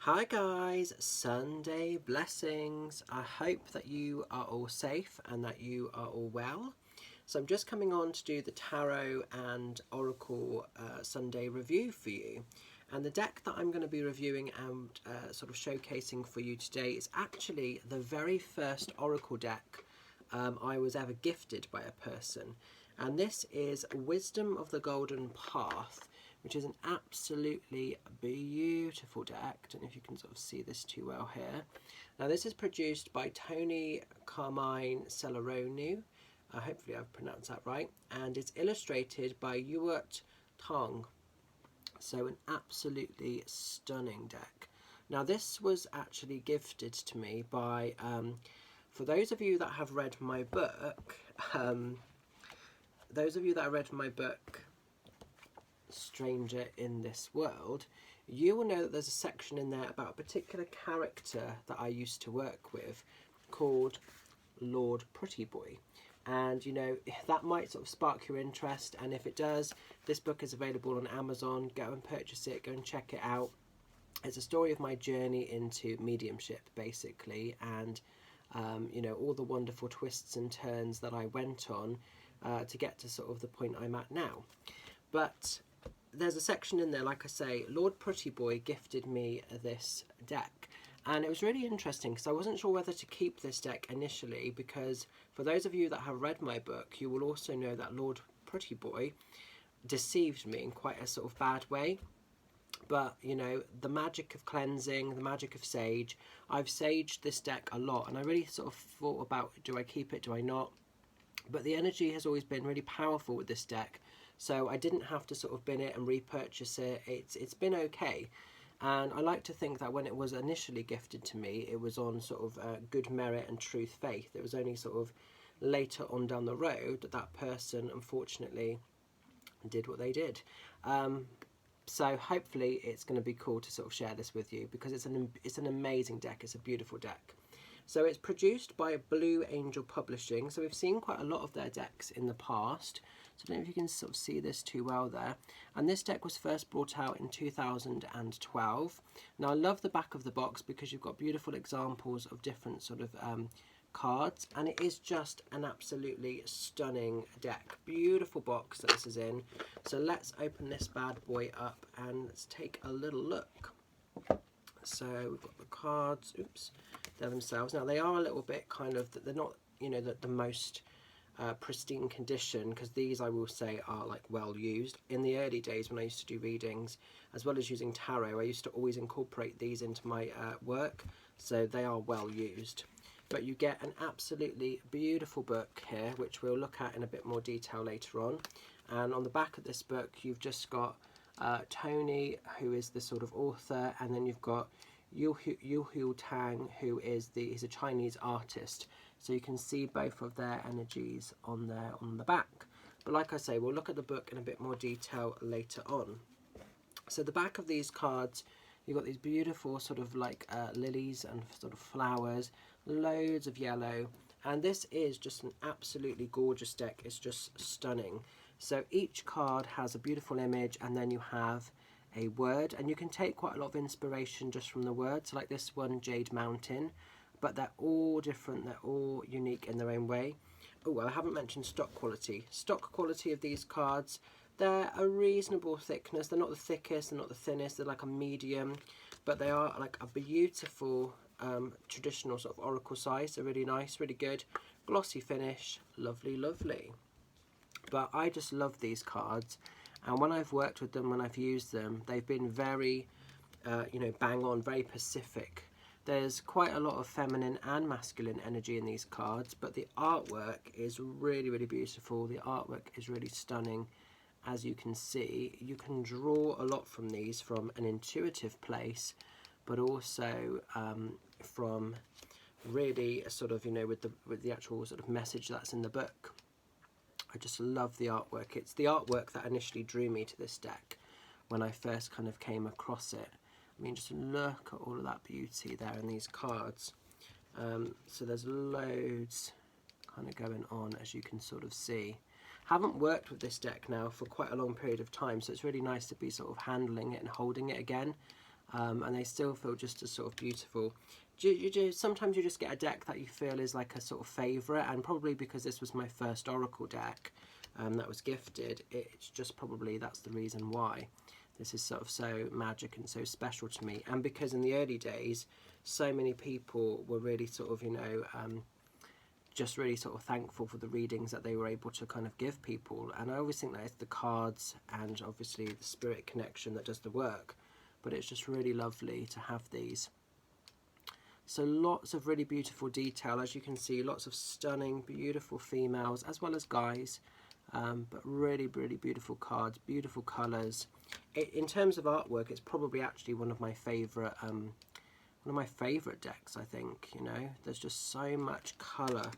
Hi guys, Sunday blessings. I hope that you are all safe and that you are all well. So I'm just coming on to do the Tarot and Oracle Sunday review for you. And the deck that I'm going to be reviewing and sort of showcasing for you today is actually the very first Oracle deck I was ever gifted by a person. And this is Wisdom of the Golden Path, which is an absolutely beautiful deck. I don't know if you can sort of see this too well here. Now this is produced by Toni Carmine Salerno. Hopefully I've pronounced that right. And it's illustrated by Yuehui Tang. So an absolutely stunning deck. Now this was actually gifted to me by, for those of you that have read my book, Stranger in This World, you will know that there's a section in there about a particular character that I used to work with called Lord Pretty Boy. And you know, that might sort of spark your interest, and if it does, this book is available on Amazon. Go and purchase it, go and check it out. It's a story of my journey into mediumship basically, and you know, all the wonderful twists and turns that I went on to get to sort of the point I'm at now. But there's a section in there, like I say, Lord Pretty Boy gifted me this deck. And it was really interesting because I wasn't sure whether to keep this deck initially, because for those of you that have read my book, you will also know that Lord Pretty Boy deceived me in quite a sort of bad way. But, you know, the magic of cleansing, the magic of sage, I've saged this deck a lot, and I really sort of thought about, do I keep it, do I not? But the energy has always been really powerful with this deck, so I didn't have to sort of bin it and repurchase it. It's been okay. And I like to think that when it was initially gifted to me, it was on sort of good merit and truth faith. It was only sort of later on down the road that that person, unfortunately, did what they did. So hopefully it's going to be cool to sort of share this with you, because it's an amazing deck. It's a beautiful deck. So it's produced by Blue Angel Publishing. So we've seen quite a lot of their decks in the past. So I don't know if you can sort of see this too well there. And this deck was first brought out in 2012. Now I love the back of the box because you've got beautiful examples of different sort of cards. And it is just an absolutely stunning deck. Beautiful box that this is in. So let's open this bad boy up and let's take a little look. So we've got the cards, oops, they're themselves. Now they are a little bit kind of, they're not, you know, the most pristine condition, because these, I will say, are like well used. In the early days when I used to do readings, as well as using tarot, I used to always incorporate these into my work, so they are well used. But you get an absolutely beautiful book here, which we'll look at in a bit more detail later on. And on the back of this book, you've just got Toni, who is the sort of author, and then you've got Yuehui Tang, who is he's a Chinese artist. So you can see both of their energies on there on the back. But like I say, we'll look at the book in a bit more detail later on. So the back of these cards, you've got these beautiful sort of like lilies and sort of flowers, loads of yellow. And this is just an absolutely gorgeous deck. It's just stunning. So each card has a beautiful image, and then you have a word, and you can take quite a lot of inspiration just from the words, like this one, Jade Mountain, but they're all different, they're all unique in their own way. Oh, I haven't mentioned stock quality. Stock quality of these cards, they're a reasonable thickness. They're not the thickest, they're not the thinnest, they're like a medium, but they are like a beautiful traditional sort of oracle size. They're really nice, really good, glossy finish, lovely, lovely. But I just love these cards, and when I've worked with them, when I've used them, they've been very, you know, bang on, very Pacific. There's quite a lot of feminine and masculine energy in these cards, but the artwork is really, really beautiful. The artwork is really stunning. As you can see, you can draw a lot from these from an intuitive place, but also from really a sort of, you know, with the actual sort of message that's in the book. I just love the artwork. It's the artwork that initially drew me to this deck when I first kind of came across it. I mean, just look at all of that beauty there in these cards. So there's loads kind of going on, as you can sort of see. Haven't worked with this deck now for quite a long period of time, so it's really nice to be sort of handling it and holding it again. and they still feel just as sort of beautiful. Sometimes you just get a deck that you feel is like a sort of favourite, and probably because this was my first Oracle deck that was gifted, it's just probably that's the reason why this is sort of so magic and so special to me. And because in the early days so many people were really sort of, you know, just really sort of thankful for the readings that they were able to kind of give people. And I always think that it's the cards and obviously the spirit connection that does the work, but it's just really lovely to have these. So lots of really beautiful detail, as you can see, lots of stunning, beautiful females as well as guys, but really, really beautiful cards, beautiful colours. In terms of artwork, it's probably actually one of my favourite decks, I think. You know, there's just so much colour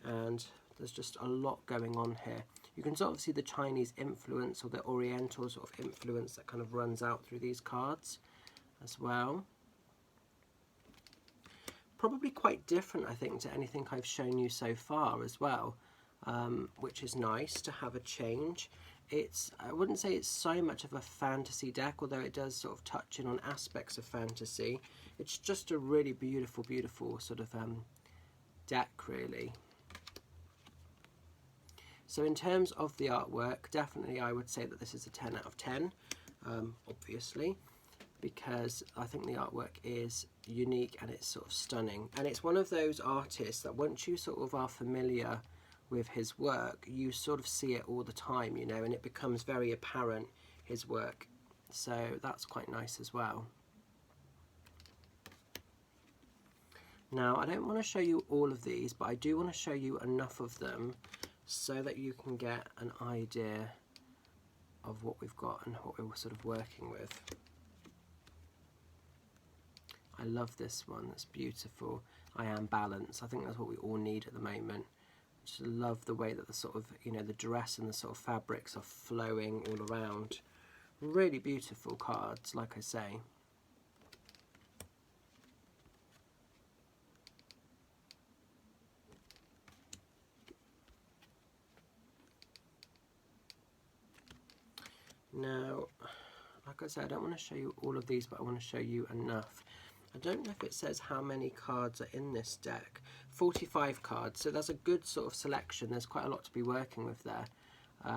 and there's just a lot going on here. You can sort of see the Chinese influence or the Oriental sort of influence that kind of runs out through these cards as well. Probably quite different, I think, to anything I've shown you so far as well, which is nice to have a change. I wouldn't say it's so much of a fantasy deck, although it does sort of touch in on aspects of fantasy. It's just a really beautiful, beautiful sort of deck, really. So in terms of the artwork, definitely I would say that this is a 10 out of 10, obviously, because I think the artwork is unique and it's sort of stunning. And it's one of those artists that once you sort of are familiar with his work, you sort of see it all the time, you know, and it becomes very apparent, his work. So that's quite nice as well. Now, I don't want to show you all of these, but I do want to show you enough of them so that you can get an idea of what we've got and what we're sort of working with. I love this one, that's beautiful. I am balanced. I think that's what we all need at the moment. Just love the way that the sort of, you know, the dress and the sort of fabrics are flowing all around. Really beautiful cards, like I say. Now, like I said, I don't want to show you all of these, but I want to show you enough. I don't know if it says how many cards are in this deck. 45 cards, so that's a good sort of selection. There's quite a lot to be working with there.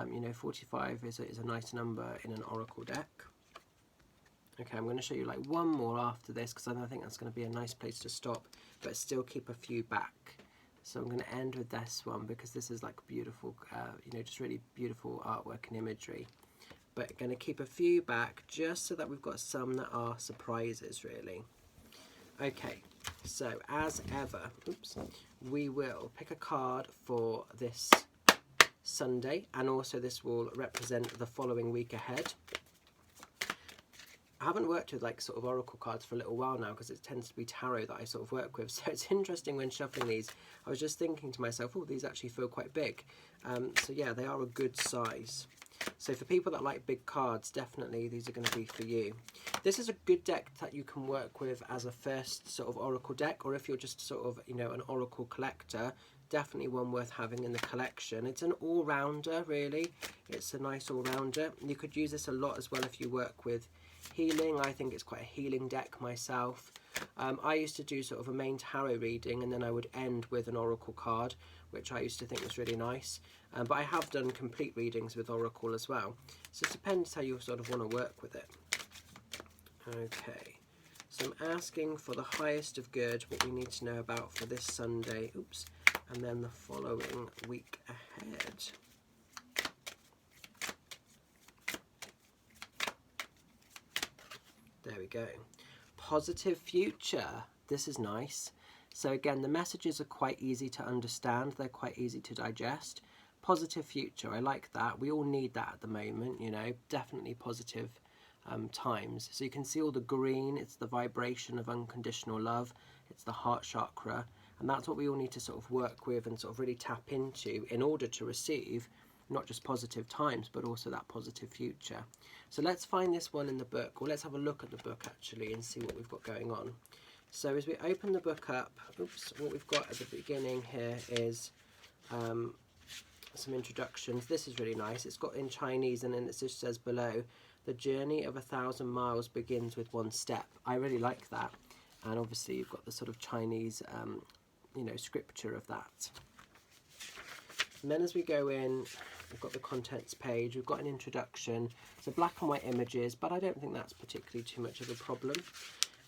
You know, 45 is a nice number in an Oracle deck. Okay, I'm going to show you like one more after this because I think that's going to be a nice place to stop, but still keep a few back. So I'm going to end with this one because this is like beautiful, you know, just really beautiful artwork and imagery. But going to keep a few back just so that we've got some that are surprises, really. Okay, so as ever, we will pick a card for this Sunday, and also this will represent the following week ahead. I haven't worked with like sort of oracle cards for a little while now because it tends to be tarot that I sort of work with, so it's interesting when shuffling these. I was just thinking to myself, oh, these actually feel quite big. So yeah, they are a good size. So for people that like big cards, definitely these are going to be for you. This is a good deck that you can work with as a first sort of oracle deck, or if you're just sort of, you know, an oracle collector, definitely one worth having in the collection. It's an all-rounder, really. It's a nice all-rounder. You could use this a lot as well if you work with healing. I think it's quite a healing deck myself. I used to do sort of a main tarot reading and then I would end with an oracle card, which I used to think was really nice. But I have done complete readings with oracle as well. So it depends how you sort of want to work with it. Okay, so I'm asking for the highest of good, what we need to know about for this Sunday, and then the following week ahead. There we go. Positive future. This is nice. So again, the messages are quite easy to understand. They're quite easy to digest. Positive future. I like that. We all need that at the moment, you know, definitely positive times. So you can see all the green. It's the vibration of unconditional love. It's the heart chakra. And that's what we all need to sort of work with and sort of really tap into in order to receive not just positive times, but also that positive future. So let's find this one in the book, or let's have a look at the book actually and see what we've got going on. So as we open the book up, what we've got at the beginning here is some introductions. This is really nice. It's got in Chinese and then it just says below, The journey of 1,000 miles begins with one step. I really like that. And obviously you've got the sort of Chinese, you know, scripture of that. And then as we go in, we've got the contents page, we've got an introduction. So black and white images, but I don't think that's particularly too much of a problem.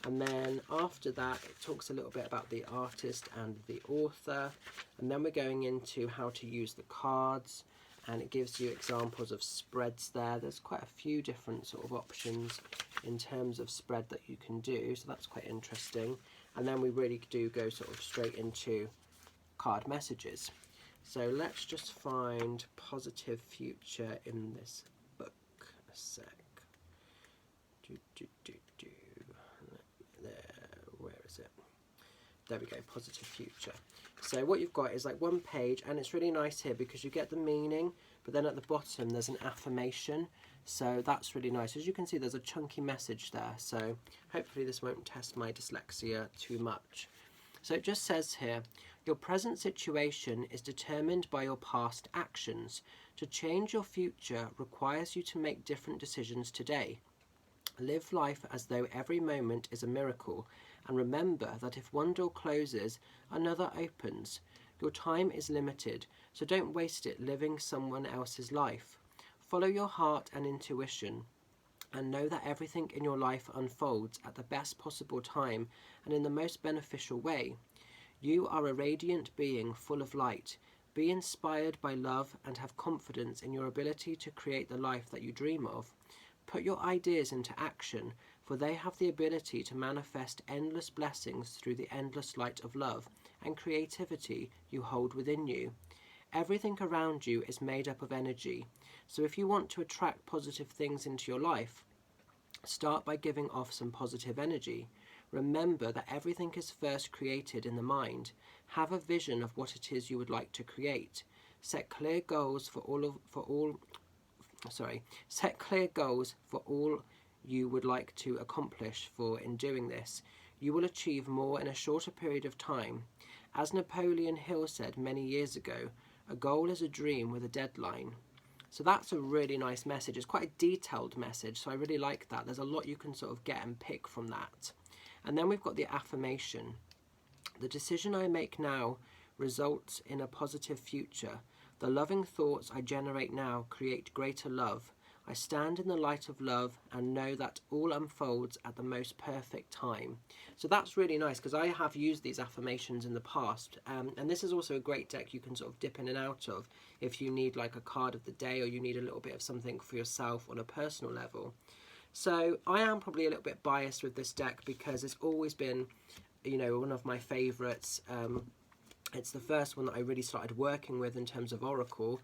And then after that, it talks a little bit about the artist and the author. And then we're going into how to use the cards. And it gives you examples of spreads there. There's quite a few different sort of options in terms of spread that you can do. So that's quite interesting. And then we really do go sort of straight into card messages. So let's just find positive future in this book. A sec. Where is it? There we go, positive future. So what you've got is like one page, and it's really nice here because you get the meaning, but then at the bottom there's an affirmation. So that's really nice. As you can see, there's a chunky message there. So hopefully this won't test my dyslexia too much. So it just says here, your present situation is determined by your past actions. To change your future requires you to make different decisions today. Live life as though every moment is a miracle, and remember that if one door closes, another opens. Your time is limited, so don't waste it living someone else's life. Follow your heart and intuition, and know that everything in your life unfolds at the best possible time and in the most beneficial way. You are a radiant being full of light. Be inspired by love and have confidence in your ability to create the life that you dream of. Put your ideas into action, for they have the ability to manifest endless blessings through the endless light of love and creativity you hold within you. Everything around you is made up of energy, so if you want to attract positive things into your life, start by giving off some positive energy. Remember that everything is first created in the mind. Have a vision of what it is you would like to create. Set clear goals for all you would like to accomplish, for in doing this, you will achieve more in a shorter period of time. As Napoleon Hill said many years ago, a goal is a dream with a deadline. So that's a really nice message. It's quite a detailed message, so I really like that. There's a lot you can sort of get and pick from that. And then we've got the affirmation. The decision I make now results in a positive future. The loving thoughts I generate now create greater love. I stand in the light of love and know that all unfolds at the most perfect time. So that's really nice because I have used these affirmations in the past, and this is also a great deck you can sort of dip in and out of if you need like a card of the day or you need a little bit of something for yourself on a personal level. So I am probably a little bit biased with this deck because it's always been, you know, one of my favourites. It's the first one that I really started working with in terms of Oracle.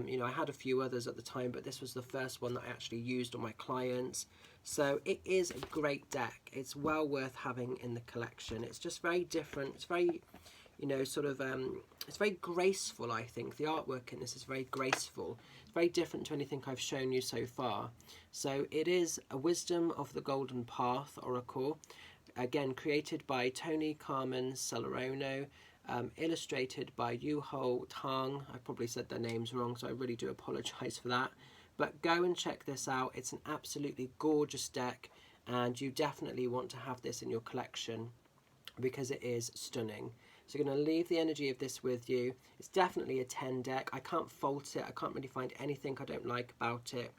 You know, I had a few others at the time, but this was the first one that I actually used on my clients. So it is a great deck. It's well worth having in the collection. It's just very different. It's very, you know, sort of, it's very graceful, I think. The artwork in this is very graceful. It's very different to anything I've shown you so far. So it is a Wisdom of the Golden Path Oracle. Again, created by Toni Carmine Salerno. Illustrated by Yuehui Tang. I probably said their names wrong, so I really do apologise for that. But go and check this out. It's an absolutely gorgeous deck, and you definitely want to have this in your collection because it is stunning. So I'm going to leave the energy of this with you. It's definitely a 10 deck. I can't fault it. I can't really find anything I don't like about it.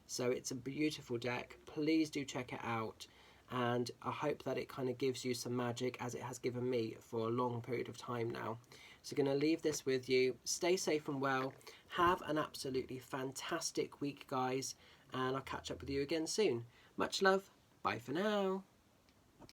So it's a beautiful deck. Please do check it out. And I hope that it kind of gives you some magic as it has given me for a long period of time now. So I'm going to leave this with you. Stay safe and well. Have an absolutely fantastic week, guys. And I'll catch up with you again soon. Much love. Bye for now.